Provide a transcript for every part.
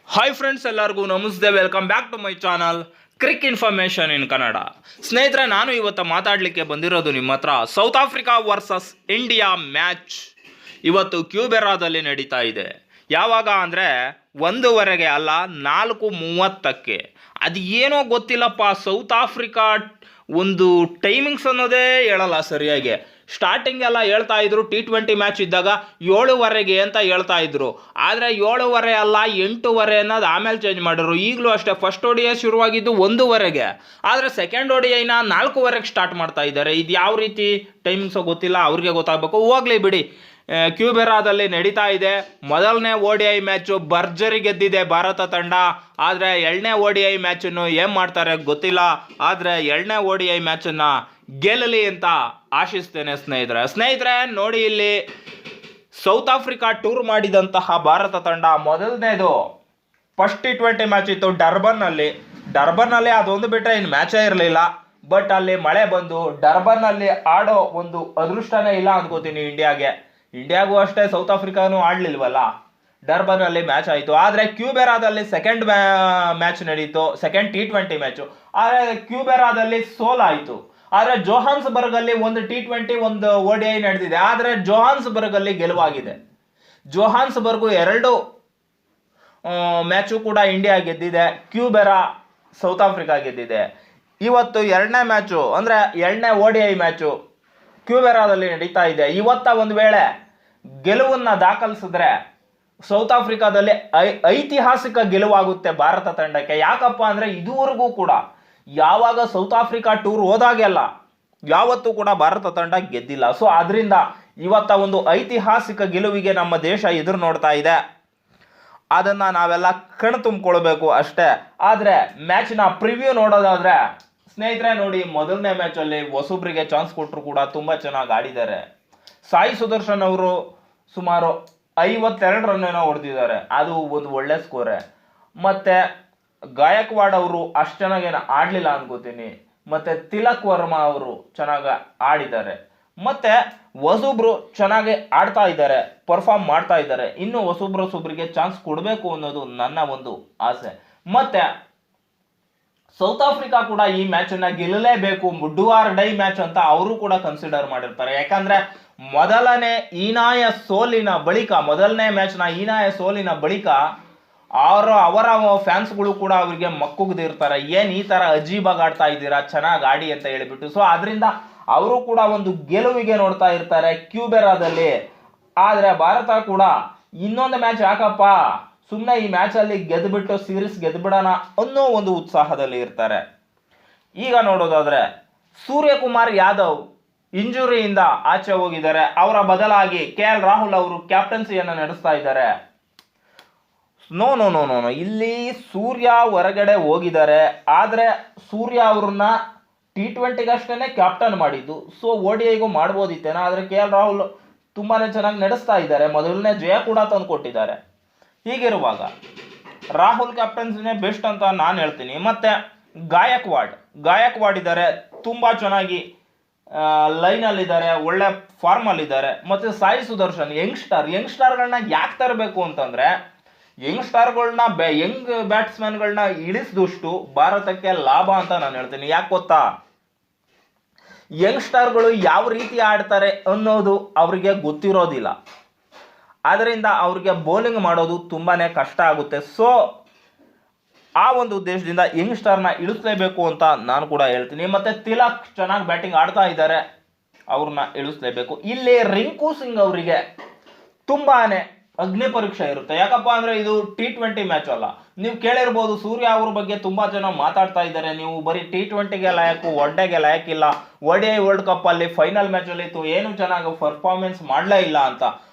Hi friends, ಎಲ್ಲರಿಗೂ ನಮಸ್ತೆ. Welcome back to my channel Cric information in Kannada. ಸ್ನೇಹಿತರೆ, ನಾನು ಇವತ್ತು ಮಾತಾಡಲಿಕ್ಕೆ ಬಂದಿರೋದು ನಿಮ್ಮ ಹತ್ರ South Africa versus India match ಇವತ್ತು ಕ್ಯೂಬೆರಾದಲ್ಲಿ ನಡೀತಾ ಇದೆ. ಯಾವಾಗ ಅಂದರೆ 1:15 ಅಲ್ಲ, 4:30. ಅದು ಏನೋ ಗೊತ್ತಿಲ್ಲಪ್ಪ, ಸೌತ್ ಆಫ್ರಿಕಾ ಒಂದು ಟೈಮಿಂಗ್ಸ್ ಅನ್ನೋದೇ ಹೇಳಲ್ಲ ಸರಿಯಾಗಿ. ಸ್ಟಾರ್ಟಿಂಗ್ ಎಲ್ಲ ಹೇಳ್ತಾ ಇದ್ರು T20 ಮ್ಯಾಚ್ ಇದ್ದಾಗ 7:30 ಅಂತ ಹೇಳ್ತಾ ಇದ್ರು. ಆದರೆ 7:30 ಅಲ್ಲ, 8:30 ಅನ್ನೋದು ಆಮೇಲೆ ಚೇಂಜ್ ಮಾಡಿದ್ರು. ಈಗಲೂ ಅಷ್ಟೇ, ಫಸ್ಟ್ ODI ಶುರುವಾಗಿದ್ದು 1:15, ಆದರೆ ಸೆಕೆಂಡ್ ODIನ 4:15 ಸ್ಟಾರ್ಟ್ ಮಾಡ್ತಾ ಇದ್ದಾರೆ. ಇದು ಯಾವ ರೀತಿ ಟೈಮಿಂಗ್ಸೋ ಗೊತ್ತಿಲ್ಲ, ಅವ್ರಿಗೆ ಗೊತ್ತಾಗಬೇಕು. ಹೋಗ್ಲಿ ಬಿಡಿ. ಕ್ಯೂಬೆರಾದಲ್ಲಿ ನಡೀತಾ ಇದೆ ಮೊದಲನೇ ODI ಮ್ಯಾಚು. ಭರ್ಜರಿ ಗೆದ್ದಿದೆ ಭಾರತ ತಂಡ. ಆದರೆ ಎರಡನೇ ODI ಮ್ಯಾಚನ್ನು ಏನು ಮಾಡ್ತಾರೆ ಗೊತ್ತಿಲ್ಲ. ಆದರೆ ಎರಡನೇ ODI ಮ್ಯಾಚನ್ನು ಗೆಲ್ಲಲಿ ಅಂತ ಆಶಿಸ್ತೇನೆ ಸ್ನೇಹಿತರೆ. ನೋಡಿ, ಇಲ್ಲಿ ಸೌತ್ ಆಫ್ರಿಕಾ ಟೂರ್ ಮಾಡಿದಂತಹ ಭಾರತ ತಂಡ ಮೊದಲನೇದು ಫಸ್ಟ್ T20 ಮ್ಯಾಚ್ ಇತ್ತು ಡರ್ಬನ್ನಲ್ಲಿ. ಅದೊಂದು ಬಿಟ್ಟರೆ ಇನ್ನು ಮ್ಯಾಚೇ ಇರಲಿಲ್ಲ. ಬಟ್ ಅಲ್ಲಿ ಮಳೆ ಬಂದು ಡರ್ಬನ್ನಲ್ಲಿ ಆಡೋ ಒಂದು ಅದೃಷ್ಟನೇ ಇಲ್ಲ ಅನ್ಕೋತೀನಿ ಇಂಡಿಯಾಗೂ ಅಷ್ಟೇ. ಸೌತ್ ಆಫ್ರಿಕಾನು ಆಡಲಿಲ್ವಲ್ಲ, ಡರ್ಬನ್ನಲ್ಲಿ ಮ್ಯಾಚ್ ಆಯಿತು. ಆದರೆ ಕ್ಯೂಬೆರಾದಲ್ಲಿ ಸೆಕೆಂಡ್ ಮ್ಯಾಚ್ ನಡೀತು, ಸೆಕೆಂಡ್ T20 ಮ್ಯಾಚು. ಆದರೆ ಕ್ಯೂಬೆರಾದಲ್ಲಿ ಸೋಲಾಯಿತು. ಆದರೆ ಜೋಹಾನ್ಸ್ಬರ್ಗಲ್ಲಿ ಒಂದು T20 ಒಂದು ODI ನಡೆದಿದೆ. ಆದರೆ ಜೋಹಾನ್ಸ್ಬರ್ಗಲ್ಲಿ ಗೆಲುವಾಗಿದೆ. ಜೋಹಾನ್ಸ್ಬರ್ಗು 2 ಮ್ಯಾಚು ಕೂಡ ಇಂಡಿಯಾ ಗೆದ್ದಿದೆ. ಕ್ಯೂಬೆರಾ ಸೌತ್ ಆಫ್ರಿಕಾ ಗೆದ್ದಿದೆ. ಇವತ್ತು ಎರಡನೇ ಮ್ಯಾಚು ಅಂದರೆ ಎರಡನೇ ODI ಮ್ಯಾಚು ಕ್ಯೂಬೆರಾದಲ್ಲಿ ನಡೀತಾ ಇದೆ. ಇವತ್ತ ಒಂದು ವೇಳೆ ಗೆಲುವನ್ನು ದಾಖಲಿಸಿದ್ರೆ ಸೌತ್ ಆಫ್ರಿಕಾದಲ್ಲಿ ಐತಿಹಾಸಿಕ ಗೆಲುವಾಗುತ್ತೆ ಭಾರತ ತಂಡಕ್ಕೆ. ಯಾಕಪ್ಪ ಅಂದರೆ ಇದುವರೆಗೂ ಕೂಡ ಯಾವಾಗ ಸೌತ್ ಆಫ್ರಿಕಾ ಟೂರ್ ಹೋದಾಗೆಲ್ಲ ಯಾವತ್ತೂ ಕೂಡ ಭಾರತ ತಂಡ ಗೆದ್ದಿಲ್ಲ. ಸೊ ಅದರಿಂದ ಇವತ್ತ ಒಂದು ಐತಿಹಾಸಿಕ ಗೆಲುವಿಗೆ ನಮ್ಮ ದೇಶ ಎದುರು ನೋಡ್ತಾ ಇದೆ. ಅದನ್ನು ನಾವೆಲ್ಲ ಕಣ್ ತುಂಬಿಕೊಳ್ಬೇಕು ಅಷ್ಟೇ. ಆದರೆ ಮ್ಯಾಚ್ನ ಪ್ರಿವ್ಯೂ ನೋಡೋದಾದರೆ ಸ್ನೇಹಿತರೆ, ನೋಡಿ, ಮೊದಲನೇ ಮ್ಯಾಚಲ್ಲಿ ಹೊಸಬ್ರಿಗೆ ಚಾನ್ಸ್ ಕೊಟ್ಟರು ಕೂಡ ತುಂಬ ಚೆನ್ನಾಗಿ ಆಡಿದ್ದಾರೆ. ಸಾಯಿ ಸುದರ್ಶನ್ ಅವರು ಸುಮಾರು 52 ರನ್ ಹೊಡೆದಿದ್ದಾರೆ. ಅದು ಒಂದು ಒಳ್ಳೆ ಸ್ಕೋರೆ. ಮತ್ತು ಗಾಯಕ್ವಾಡ್ ಅವರು ಅಷ್ಟು ಚೆನ್ನಾಗೇನು ಆಡಲಿಲ್ಲ ಅನ್ಕೋತೀನಿ. ಮತ್ತು ತಿಲಕ್ ವರ್ಮಾ ಅವರು ಚೆನ್ನಾಗಿ ಆಡಿದ್ದಾರೆ. ಮತ್ತು ಹೊಸಬ್ರು ಚೆನ್ನಾಗಿ ಆಡ್ತಾ ಇದ್ದಾರೆ, ಪರ್ಫಾರ್ಮ್ ಮಾಡ್ತಾ ಇದ್ದಾರೆ. ಇನ್ನು ಹೊಸಬ್ರಿಗೆ ಚಾನ್ಸ್ ಕೊಡಬೇಕು ಅನ್ನೋದು ನನ್ನ ಒಂದು ಆಸೆ. ಮತ್ತು ಸೌತ್ ಆಫ್ರಿಕಾ ಕೂಡ ಈ ಮ್ಯಾಚನ್ನು ಗೆಲ್ಲಲೇಬೇಕು, ಡೂ ಆರ್ ಡೈ ಮ್ಯಾಚ್ ಅಂತ ಅವರು ಕೂಡ ಕನ್ಸಿಡರ್ ಮಾಡಿರ್ತಾರೆ. ಯಾಕಂದರೆ ಮೊದಲನೇ ಮ್ಯಾಚ್ನ ಹೀನಾಯ ಸೋಲಿನ ಬಳಿಕ ಅವರ ಫ್ಯಾನ್ಸ್ಗಳು ಕೂಡ ಅವರಿಗೆ ಮಕ್ಕುಗದಿರ್ತಾರೆ. ಏನು ಈ ಥರ ಅಜೀಬಾಗಿ ಆಡ್ತಾ ಇದ್ದೀರಾ, ಚೆನ್ನಾಗಿ ಆಡಿ ಅಂತ ಹೇಳಿಬಿಟ್ಟು. ಸೊ ಅದರಿಂದ ಅವರು ಕೂಡ ಒಂದು ಗೆಲುವಿಗೆ ನೋಡ್ತಾ ಇರ್ತಾರೆ ಕ್ಯೂಬೆರಾದಲ್ಲಿ. ಆದರೆ ಭಾರತ ಕೂಡ ಇನ್ನೊಂದು ಮ್ಯಾಚ್ ಯಾಕಪ್ಪ, ಸುಮ್ಮನೆ ಈ ಮ್ಯಾಚಲ್ಲಿ ಗೆದ್ದುಬಿಟ್ಟು ಸೀರೀಸ್ ಗೆದ್ದುಬಿಡೋಣ ಅನ್ನೋ ಒಂದು ಉತ್ಸಾಹದಲ್ಲಿ ಇರ್ತಾರೆ. ಈಗ ನೋಡೋದಾದರೆ ಸೂರ್ಯಕುಮಾರ್ ಯಾದವ್ ಇಂಜುರಿಯಿಂದ ಆಚೆ ಹೋಗಿದ್ದಾರೆ. ಅವರ ಬದಲಾಗಿ KL ರಾಹುಲ್ ಅವರು ಕ್ಯಾಪ್ಟನ್ಸಿಯನ್ನು ನಡೆಸ್ತಾ ಇದ್ದಾರೆ. ನೋ, ಇಲ್ಲಿ ಸೂರ್ಯ ಹೊರಗಡೆ ಹೋಗಿದ್ದಾರೆ. ಆದರೆ ಸೂರ್ಯ ಅವ್ರನ್ನ T20ಗಷ್ಟೇ ಕ್ಯಾಪ್ಟನ್ ಮಾಡಿದ್ದು. ಸೊ ODIಗೂ ಮಾಡ್ಬೋದಿತ್ತೇನೋ. ಆದರೆ KL ರಾಹುಲ್ ತುಂಬಾ ಚೆನ್ನಾಗಿ ನಡೆಸ್ತಾ ಇದ್ದಾರೆ. ಮೊದಲನೇ ಜಯ ಕೂಡ ತಂದು ಕೊಟ್ಟಿದ್ದಾರೆ. ಹೀಗಿರುವಾಗ ರಾಹುಲ್ ಕ್ಯಾಪ್ಟನ್ಸಿನೇ ಬೆಸ್ಟ್ ಅಂತ ನಾನು ಹೇಳ್ತೀನಿ. ಮತ್ತು ಗಾಯಕ್ವಾಡ್ ಇದ್ದಾರೆ, ತುಂಬ ಚೆನ್ನಾಗಿ ಲೈನಲ್ಲಿದ್ದಾರೆ, ಒಳ್ಳೆ ಫಾರ್ಮಲ್ಲಿದ್ದಾರೆ. ಮತ್ತು ಸಾಯಿ ಸುದರ್ಶನ್ ಯಂಗ್ಸ್ಟರ್ಗಳನ್ನ ಯಾಕೆ ತರಬೇಕು ಅಂತಂದರೆ, ಯಂಗ್ ಬ್ಯಾಟ್ಸ್ಮನ್ಗಳನ್ನ ಇಳಿಸಿದಷ್ಟು ಭಾರತಕ್ಕೆ ಲಾಭ ಅಂತ ನಾನು ಹೇಳ್ತೀನಿ. ಯಾಕೆ ಗೊತ್ತಾ, ಯಂಗ್ಸ್ಟರ್ಗಳು ಯಾವ ರೀತಿ ಆಡ್ತಾರೆ ಅನ್ನೋದು ಅವರಿಗೆ ಗೊತ್ತಿರೋದಿಲ್ಲ. ಆದ್ದರಿಂದ ಅವ್ರಿಗೆ ಬೌಲಿಂಗ್ ಮಾಡೋದು ತುಂಬಾ ಕಷ್ಟ ಆಗುತ್ತೆ. ಸೊ ಆ ಒಂದು ಉದ್ದೇಶದಿಂದ ಯಂಗ್ಸ್ಟರ್ನ ಇಳಿಸಲೇಬೇಕು ಅಂತ ನಾನು ಕೂಡ ಹೇಳ್ತೀನಿ. ಮತ್ತು ತಿಲಕ್ ಚೆನ್ನಾಗಿ ಬ್ಯಾಟಿಂಗ್ ಆಡ್ತಾ ಇದ್ದಾರೆ, ಅವ್ರನ್ನ ಇಳಿಸಲೇಬೇಕು. ಇಲ್ಲಿ ರಿಂಕು ಸಿಂಗ್ ಅವರಿಗೆ ತುಂಬಾ ಅಗ್ನಿ ಪರೀಕ್ಷೆ ಇರುತ್ತೆ. ಯಾಕಪ್ಪ ಅಂದರೆ ಇದು T20 ಮ್ಯಾಚ್ ಅಲ್ಲ. ನೀವು ಕೇಳಿರ್ಬೋದು, ಸೂರ್ಯ ಅವ್ರ ಬಗ್ಗೆ ತುಂಬ ಜನ ಮಾತಾಡ್ತಾ ಇದ್ದಾರೆ, ನೀವು ಬರೀ T20ಗೆ ಲಾಯಕು, ಒಡ್ಡೆಗೆ ಲಾಯಕ್ಕಿಲ್ಲ, ODI ವರ್ಲ್ಡ್ ಕಪ್ಪಲ್ಲಿ ಫೈನಲ್ ಮ್ಯಾಚಲ್ಲಿ ಏನು ಚೆನ್ನಾಗಿ ಪರ್ಫಾರ್ಮೆನ್ಸ್ ಮಾಡಲೇ ಇಲ್ಲ ಅಂತ.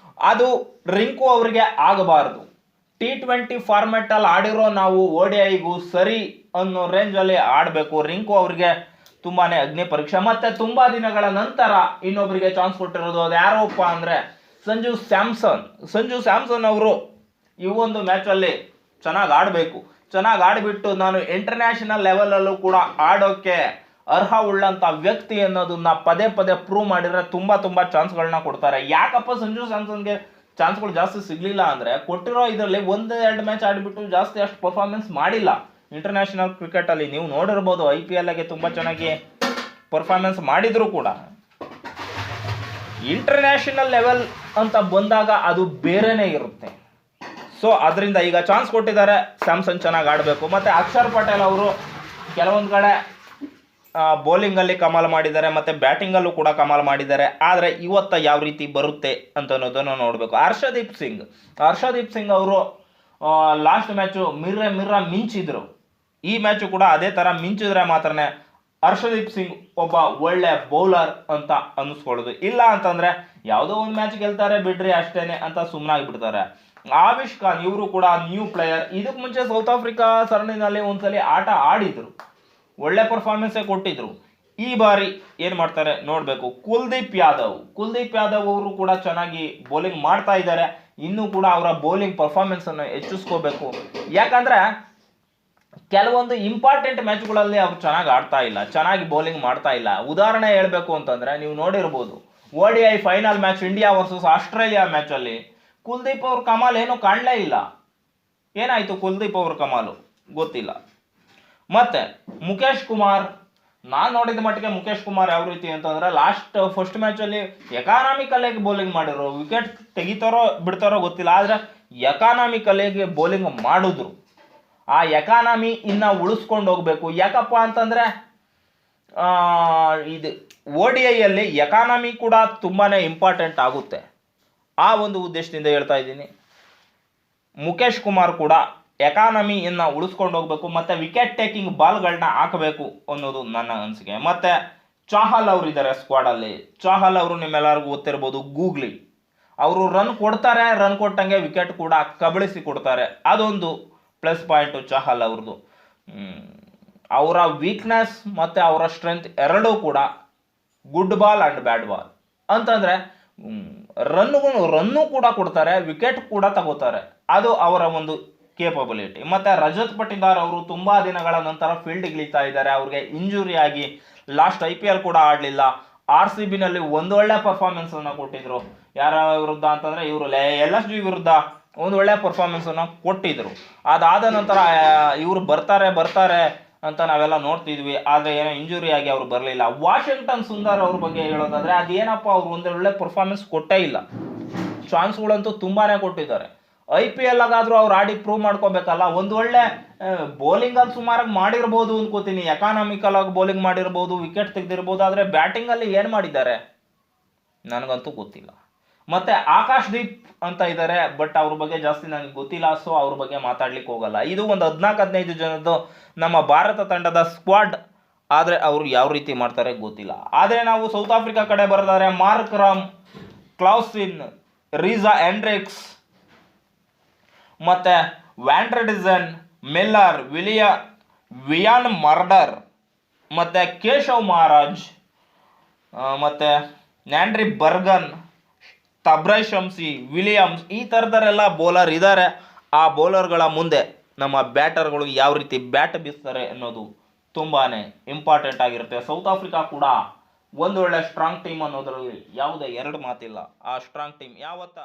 ಅದು ರಿಂಕು ಅವರಿಗೆ ಆಗಬಾರ್ದು. T20 ಫಾರ್ಮೆಟಲ್ಲಿ ಆಡಿರೋ ನಾವು ODIಗೂ ಸರಿ ಅನ್ನೋ ರೇಂಜಲ್ಲಿ ಆಡಬೇಕು. ರಿಂಕು ಅವರಿಗೆ ತುಂಬಾ ಅಗ್ನಿ ಪರೀಕ್ಷೆ. ಮತ್ತು ತುಂಬ ದಿನಗಳ ನಂತರ ಇನ್ನೊಬ್ಬರಿಗೆ ಚಾನ್ಸ್ ಕೊಟ್ಟಿರೋದು ಅದು ಯಾರಪ್ಪ ಅಂದರೆ ಸಂಜು ಸ್ಯಾಮ್ಸನ್ ಅವರು ಈ ಒಂದು ಮ್ಯಾಚಲ್ಲಿ ಚೆನ್ನಾಗಿ ಆಡಬೇಕು. ಚೆನ್ನಾಗಿ ಆಡಿಬಿಟ್ಟು ನಾನು ಇಂಟರ್ನ್ಯಾಷನಲ್ ಲೆವೆಲಲ್ಲೂ ಕೂಡ ಆಡೋಕ್ಕೆ ಅರ್ಹ ಉಳ್ಳಂಥ ವ್ಯಕ್ತಿ ಅನ್ನೋದನ್ನ ಪದೇ ಪ್ರೂವ್ ಮಾಡಿದರೆ ತುಂಬ ಚಾನ್ಸ್ಗಳನ್ನ ಕೊಡ್ತಾರೆ. ಯಾಕಪ್ಪ ಸಂಜು ಸ್ಯಾಮ್ಸನ್ಗೆ ಚಾನ್ಸ್ಗಳು ಜಾಸ್ತಿ ಸಿಗಲಿಲ್ಲ ಅಂದರೆ ಕೊಟ್ಟಿರೋ ಇದರಲ್ಲಿ 1-2 ಮ್ಯಾಚ್ ಆಡಿಬಿಟ್ಟು ಜಾಸ್ತಿ ಅಷ್ಟು ಪರ್ಫಾರ್ಮೆನ್ಸ್ ಮಾಡಿಲ್ಲ. ಇಂಟರ್ನ್ಯಾಷನಲ್ ಕ್ರಿಕೆಟಲ್ಲಿ ನೀವು ನೋಡಿರ್ಬೋದು, IPLಗೆ ತುಂಬ ಚೆನ್ನಾಗಿ ಪರ್ಫಾರ್ಮೆನ್ಸ್ ಮಾಡಿದರೂ ಕೂಡ ಇಂಟರ್ನ್ಯಾಷನಲ್ ಲೆವೆಲ್ ಅಂತ ಬಂದಾಗ ಅದು ಬೇರೆನೇ ಇರುತ್ತೆ. ಸೊ ಅದರಿಂದ ಈಗ ಚಾನ್ಸ್ ಕೊಟ್ಟಿದ್ದಾರೆ, ಸ್ಯಾಮ್ಸನ್ ಚೆನ್ನಾಗಿ ಆಡಬೇಕು. ಮತ್ತು ಅಕ್ಷರ್ ಪಟೇಲ್ ಅವರು ಕೆಲವೊಂದು ಕಡೆ ಬೌಲಿಂಗಲ್ಲಿ ಕಮಾಲ್ ಮಾಡಿದ್ದಾರೆ ಮತ್ತು ಬ್ಯಾಟಿಂಗಲ್ಲೂ ಕೂಡ ಕಮಾಲ್ ಮಾಡಿದ್ದಾರೆ. ಆದರೆ ಇವತ್ತು ಯಾವ ರೀತಿ ಬರುತ್ತೆ ಅಂತ ಅನ್ನೋದನ್ನು ನೋಡಬೇಕು. ಹರ್ಷದೀಪ್ ಸಿಂಗ್ ಅವರು ಲಾಸ್ಟ್ ಮ್ಯಾಚು ಮಿರ್ರ ಮಿಂಚಿದ್ರು. ಈ ಮ್ಯಾಚು ಕೂಡ ಅದೇ ಥರ ಮಿಂಚಿದ್ರೆ ಮಾತ್ರನೇ ಹರ್ಷದೀಪ್ ಸಿಂಗ್ ಒಬ್ಬ ಒಳ್ಳೆ ಬೌಲರ್ ಅಂತ ಅನ್ನಿಸ್ಕೊಳ್ಳೋದು. ಇಲ್ಲ ಅಂತಂದರೆ ಯಾವುದೋ ಒಂದು ಮ್ಯಾಚ್ ಗೆಲ್ತಾರೆ ಬಿಡ್ರಿ ಅಷ್ಟೇನೆ ಅಂತ ಸುಮ್ಮನಾಗಿಬಿಡ್ತಾರೆ. ಆವಿಷ್ ಖಾನ್ ಇವರು ಕೂಡ ನ್ಯೂ ಪ್ಲೇಯರ್. ಇದಕ್ಕೆ ಮುಂಚೆ ಸೌತ್ ಆಫ್ರಿಕಾ ಸರಣಿನಲ್ಲಿ ಒಂದ್ಸಲಿ ಆಟ ಆಡಿದ್ರು, ಒಳ್ಳೆ ಪರ್ಫಾರ್ಮೆನ್ಸೇ ಕೊಟ್ಟಿದ್ರು. ಈ ಬಾರಿ ಏನು ಮಾಡ್ತಾರೆ ನೋಡಬೇಕು. ಕುಲ್ದೀಪ್ ಯಾದವ್ ಅವರು ಕೂಡ ಚೆನ್ನಾಗಿ ಬೌಲಿಂಗ್ ಮಾಡ್ತಾ ಇದ್ದಾರೆ. ಇನ್ನೂ ಕೂಡ ಅವರ ಬೌಲಿಂಗ್ ಪರ್ಫಾರ್ಮೆನ್ಸನ್ನು ಹೆಚ್ಚಿಸ್ಕೋಬೇಕು. ಯಾಕಂದರೆ ಕೆಲವೊಂದು ಇಂಪಾರ್ಟೆಂಟ್ ಮ್ಯಾಚ್ಗಳಲ್ಲಿ ಅವರು ಚೆನ್ನಾಗಿ ಆಡ್ತಾ ಇಲ್ಲ, ಚೆನ್ನಾಗಿ ಬೌಲಿಂಗ್ ಮಾಡ್ತಾ ಇಲ್ಲ. ಉದಾಹರಣೆ ಹೇಳಬೇಕು ಅಂತಂದರೆ ನೀವು ನೋಡಿರ್ಬೋದು, ODI final match India versus Australia ಮ್ಯಾಚಲ್ಲಿ ಕುಲ್ದೀಪ್ ಅವ್ರ ಕಮಾಲ್ ಏನೂ ಕಾಣಲೇ ಇಲ್ಲ. ಏನಾಯಿತು ಕುಲ್ದೀಪ್ ಅವ್ರ ಕಮಾಲು ಗೊತ್ತಿಲ್ಲ. ಮತ್ತು ಮುಖೇಶ್ ಕುಮಾರ್, ನಾನು ನೋಡಿದ ಮಟ್ಟಿಗೆ ಮುಖೇಶ್ ಕುಮಾರ್ ಯಾವ ರೀತಿ ಅಂತಂದರೆ ಫಸ್ಟ್ ಮ್ಯಾಚಲ್ಲಿ ಎಕಾನಾಮಿಕಲ್ಲಾಗಿ ಬೌಲಿಂಗ್ ಮಾಡಿದ್ರು. ವಿಕೆಟ್ ತೆಗಿತಾರೋ ಬಿಡ್ತಾರೋ ಗೊತ್ತಿಲ್ಲ, ಆದರೆ ಎಕಾನಾಮಿಕಲ್ಲಾಗಿ ಬೌಲಿಂಗ್ ಮಾಡಿದ್ರು. ಆ ಎಕಾನಮಿ ಇನ್ನು ಉಳಿಸ್ಕೊಂಡು ಹೋಗಬೇಕು. ಯಾಕಪ್ಪ ಅಂತಂದರೆ ಇದು ODIಯಲ್ಲಿ ಎಕಾನಮಿ ಕೂಡ ತುಂಬಾ ಇಂಪಾರ್ಟೆಂಟ್ ಆಗುತ್ತೆ. ಆ ಒಂದು ಉದ್ದೇಶದಿಂದ ಹೇಳ್ತಾ ಇದ್ದೀನಿ. ಮುಖೇಶ್ ಕುಮಾರ್ ಕೂಡ ಎಕಾನಮಿಯನ್ನು ಉಳಿಸ್ಕೊಂಡು ಹೋಗಬೇಕು ಮತ್ತು ವಿಕೆಟ್ ಟೇಕಿಂಗ್ ಬಾಲ್ಗಳನ್ನ ಹಾಕಬೇಕು ಅನ್ನೋದು ನನ್ನ ಅನಿಸಿಕೆ. ಮತ್ತು ಚಾಹಲ್ ಅವರು ಇದ್ದಾರೆ ಸ್ಕ್ವಾಡಲ್ಲಿ. ಚಾಹಲ್ ಅವರು ನಿಮ್ಮೆಲ್ಲರಿಗೂ ಗೊತ್ತಿರ್ಬೋದು, ಗೂಗ್ಲಿ ಅವರು ರನ್ ಕೊಡ್ತಾರೆ, ರನ್ ಕೊಟ್ಟಂಗೆ ವಿಕೆಟ್ ಕೂಡ ಕಬಳಿಸಿ ಕೊಡ್ತಾರೆ. ಅದೊಂದು ಪ್ಲಸ್ ಪಾಯಿಂಟು ಚಾಹಲ್ ಅವ್ರದ್ದು. ಅವರ ವೀಕ್ನೆಸ್ ಮತ್ತು ಅವರ ಸ್ಟ್ರೆಂತ್ ಎರಡೂ ಕೂಡ good ball and bad ball ಅಂತಂದರೆ ರನ್ನು ಕೂಡ ಕೊಡ್ತಾರೆ, ವಿಕೆಟ್ ಕೂಡ ತಗೋತಾರೆ. ಅದು ಅವರ ಒಂದು ಕೇಪಬಿಲಿಟಿ. ಮತ್ತು ರಜತ್ ಪಟಿದಾರ್ ಅವರು ತುಂಬ ದಿನಗಳ ನಂತರ ಫೀಲ್ಡಿಗೆ ಇಳಿತಾ ಇದ್ದಾರೆ. ಅವ್ರಿಗೆ ಇಂಜುರಿ ಆಗಿ ಲಾಸ್ಟ್ IPL ಕೂಡ ಆಡಲಿಲ್ಲ. RCBನಲ್ಲಿ ಒಂದೊಳ್ಳೆ ಪರ್ಫಾರ್ಮೆನ್ಸನ್ನು ಕೊಟ್ಟಿದ್ರು. ಯಾರ ವಿರುದ್ಧ ಅಂತಂದರೆ ಇವರು LSG ವಿರುದ್ಧ ಒಂದು ಒಳ್ಳೆ ಪರ್ಫಾರ್ಮೆನ್ಸನ್ನು ಕೊಟ್ಟಿದ್ರು. ಅದಾದ ನಂತರ ಇವರು ಬರ್ತಾರೆ ಅಂತ ನಾವೆಲ್ಲ ನೋಡ್ತಿದ್ವಿ. ಆದರೆ ಏನೋ ಇಂಜುರಿ ಆಗಿ ಅವರು ಬರಲಿಲ್ಲ. ವಾಷಿಂಗ್ಟನ್ ಸುಂದರ್ ಅವ್ರ ಬಗ್ಗೆ ಹೇಳೋದಾದರೆ ಅದೇನಪ್ಪ, ಅವರು ಒಂದು ಒಳ್ಳೆ ಪರ್ಫಾರ್ಮೆನ್ಸ್ ಕೊಟ್ಟೇ ಇಲ್ಲ. ಚಾನ್ಸ್ಗಳಂತೂ ತುಂಬಾ ಕೊಟ್ಟಿದ್ದಾರೆ. IPL ಆಗಾದರೂ ಅವ್ರು ಆಡಿ ಪ್ರೂವ್ ಮಾಡ್ಕೋಬೇಕಲ್ಲ. ಒಂದು ಒಳ್ಳೆ ಬೌಲಿಂಗಲ್ಲಿ ಸುಮಾರಾಗಿ ಮಾಡಿರ್ಬೋದು ಅನ್ಕೋತೀನಿ, ಎಕಾನಾಮಿಕಲ್ ಆಗಿ ಬೌಲಿಂಗ್ ಮಾಡಿರ್ಬೋದು, ವಿಕೆಟ್ ತೆಗೆದಿರ್ಬೋದು. ಆದರೆ ಬ್ಯಾಟಿಂಗಲ್ಲಿ ಏನು ಮಾಡಿದ್ದಾರೆ ನನಗಂತೂ ಗೊತ್ತಿಲ್ಲ. ಮತ್ತು ಆಕಾಶ್ ದೀಪ್ ಅಂತ ಇದ್ದಾರೆ, ಬಟ್ ಅವ್ರ ಬಗ್ಗೆ ಜಾಸ್ತಿ ನನಗೆ ಗೊತ್ತಿಲ್ಲ. ಸೊ ಅವ್ರ ಬಗ್ಗೆ ಮಾತಾಡ್ಲಿಕ್ಕೆ ಹೋಗಲ್ಲ. ಇದು ಒಂದು 14-15 ಜನದ್ದು ನಮ್ಮ ಭಾರತ ತಂಡದ ಸ್ಕ್ವಾಡ್. ಆದರೆ ಅವರು ಯಾವ ರೀತಿ ಮಾಡ್ತಾರೆ ಗೊತ್ತಿಲ್ಲ. ಆದರೆ ನಾವು ಸೌತ್ ಆಫ್ರಿಕಾ ಕಡೆ ಬರೋದಾದ್ರೆ ಮಾರ್ಕ್ರಮ್, ಕ್ಲೌಸಿನ್, ರೀಸಾ ಎಂಡ್ರಿಕ್ಸ್, ಮತ್ತು ವ್ಯಾಂಡ್ರಡಿಸನ್, ಮಿಲ್ಲರ್, ವಿಯಾನ್ ಮರ್ಡರ್, ಮತ್ತು ಕೇಶವ್ ಮಹಾರಾಜ್, ಮತ್ತು ನ್ಯಾಂಡ್ರಿ ಬರ್ಗನ್, ತಬ್ರೈ ಶಮ್ಸಿ, ವಿಲಿಯಮ್ಸ್, ಈ ಥರದರೆಲ್ಲ ಬೌಲರ್ ಇದ್ದಾರೆ. ಆ ಬೌಲರ್ಗಳ ಮುಂದೆ ನಮ್ಮ ಬ್ಯಾಟರ್ಗಳು ಯಾವ ರೀತಿ ಬ್ಯಾಟ್ ಬೀಸ್ತಾರೆ ಅನ್ನೋದು ತುಂಬಾ ಇಂಪಾರ್ಟೆಂಟ್ ಆಗಿರುತ್ತೆ. ಸೌತ್ ಆಫ್ರಿಕಾ ಕೂಡ ಒಂದು ಒಳ್ಳೆ ಸ್ಟ್ರಾಂಗ್ ಟೀಮ್ ಅನ್ನೋದರಲ್ಲಿ ಯಾವುದೇ ಎರಡು ಮಾತಿಲ್ಲ. ಆ ಸ್ಟ್ರಾಂಗ್ ಟೀಮ್ ಯಾವತ್ತ